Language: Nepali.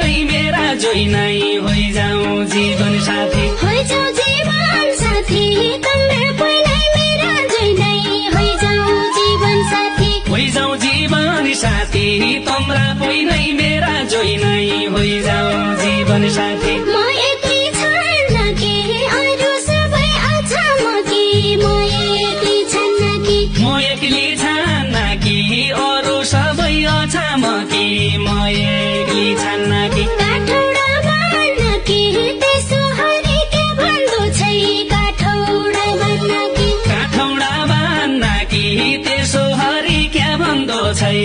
नै मेरा जोइ नै होइजाऊ जीवन साथी होइजाऊ जीवन साथी तम्रा कोही नै मेरा जोइ नै होइजाऊ जीवन साथी होइजाऊ जीवन साथी तम्रा कोही नै मेरा जोइ नै होइजाऊ जीवन साथी म एक्लै छान्न कि अरू सबै अछाम कि म एक्लै छान्न कि म एक्लै छान्न कि अरू सबै अछाम कि म एक्लै छान्न कि काठौडा बान्न कि त्यसो हरि के भन्दो छै काठौडा बान्न कि काठौडा बान्न कि त्यसो हरि क्या भन्दो छै